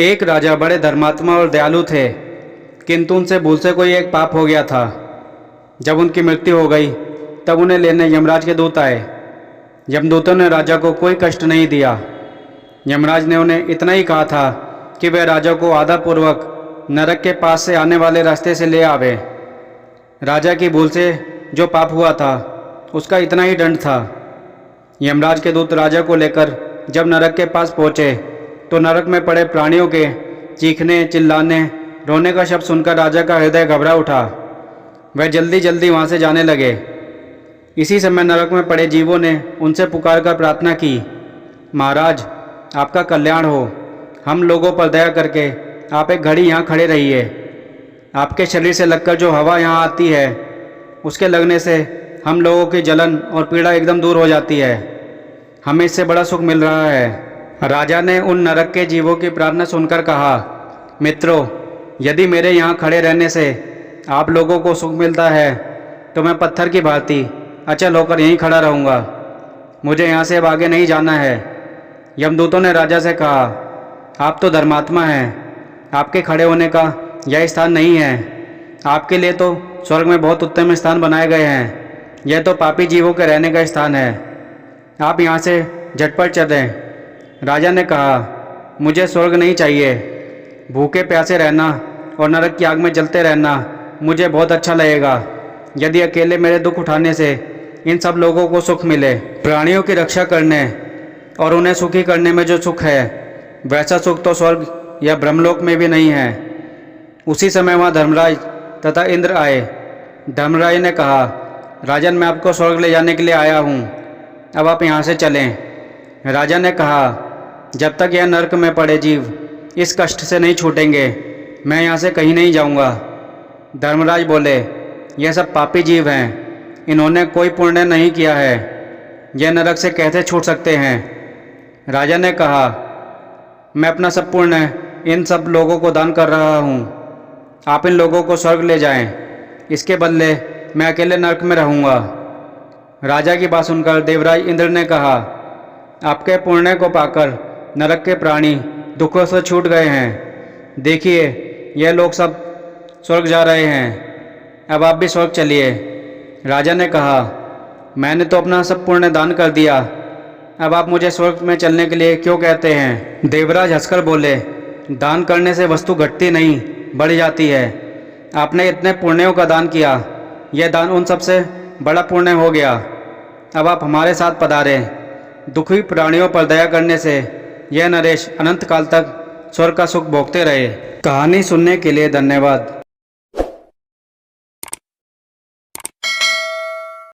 एक राजा बड़े धर्मात्मा और दयालु थे, किंतु उनसे भूल से कोई एक पाप हो गया था। जब उनकी मृत्यु हो गई तब उन्हें लेने यमराज के दूत आए। यमदूतों ने राजा को कोई कष्ट नहीं दिया। यमराज ने उन्हें इतना ही कहा था कि वह राजा को आदरपूर्वक नरक के पास से आने वाले रास्ते से ले आवे। राजा की भूल से जो पाप हुआ था उसका इतना ही दंड था। यमराज के दूत राजा को लेकर जब नरक के पास पहुँचे तो नरक में पड़े प्राणियों के चीखने, चिल्लाने, रोने का शब्द सुनकर राजा का हृदय घबरा उठा। वह जल्दी जल्दी वहाँ से जाने लगे। इसी समय नरक में पड़े जीवों ने उनसे पुकार कर प्रार्थना की, महाराज आपका कल्याण हो, हम लोगों पर दया करके आप एक घड़ी यहाँ खड़े रहिए। आपके शरीर से लगकर जो हवा यहाँ आती है उसके लगने से हम लोगों की जलन और पीड़ा एकदम दूर हो जाती है। हमें इससे बड़ा सुख मिल रहा है। राजा ने उन नरक के जीवों की प्रार्थना सुनकर कहा, मित्रों, यदि मेरे यहाँ खड़े रहने से आप लोगों को सुख मिलता है तो मैं पत्थर की भांति अचल होकर यहीं खड़ा रहूँगा। मुझे यहाँ से अब आगे नहीं जाना है। यमदूतों ने राजा से कहा, आप तो धर्मात्मा हैं, आपके खड़े होने का यह स्थान नहीं है। आपके लिए तो स्वर्ग में बहुत उत्तम स्थान बनाए गए हैं। यह तो पापी जीवों के रहने का स्थान है। आप यहाँ से झटपट चलें। राजा ने कहा, मुझे स्वर्ग नहीं चाहिए। भूखे प्यासे रहना और नरक की आग में जलते रहना मुझे बहुत अच्छा लगेगा यदि अकेले मेरे दुख उठाने से इन सब लोगों को सुख मिले। प्राणियों की रक्षा करने और उन्हें सुखी करने में जो सुख है वैसा सुख तो स्वर्ग या ब्रह्मलोक में भी नहीं है। उसी समय वहाँ धर्मराज तथा इंद्र आए। धर्मराज ने कहा, राजन, मैं आपको स्वर्ग ले जाने के लिए आया हूँ, अब आप यहाँ से चलें। राजा ने कहा, जब तक यह नरक में पड़े जीव इस कष्ट से नहीं छूटेंगे मैं यहाँ से कहीं नहीं जाऊँगा। धर्मराज बोले, यह सब पापी जीव हैं, इन्होंने कोई पुण्य नहीं किया है, यह नरक से कैसे छूट सकते हैं। राजा ने कहा, मैं अपना सब पुण्य इन सब लोगों को दान कर रहा हूँ, आप इन लोगों को स्वर्ग ले जाएं, इसके बदले मैं अकेले नरक में रहूँगा। राजा की बात सुनकर देवराज इंद्र ने कहा, आपके पुण्य को पाकर नरक के प्राणी दुखों से छूट गए हैं। देखिए, यह लोग सब स्वर्ग जा रहे हैं, अब आप भी स्वर्ग चलिए। राजा ने कहा, मैंने तो अपना सब पुण्य दान कर दिया, अब आप मुझे स्वर्ग में चलने के लिए क्यों कहते हैं। देवराज हंसकर बोले, दान करने से वस्तु घटती नहीं, बढ़ जाती है। आपने इतने पुण्यों का दान किया, यह दान उन सबसे बड़ा पुण्य हो गया। अब आप हमारे साथ पधारें। दुखी प्राणियों पर दया करने से यह नरेश अनंत काल तक स्वर्ग का सुख भोगते रहे। कहानी सुनने के लिए धन्यवाद।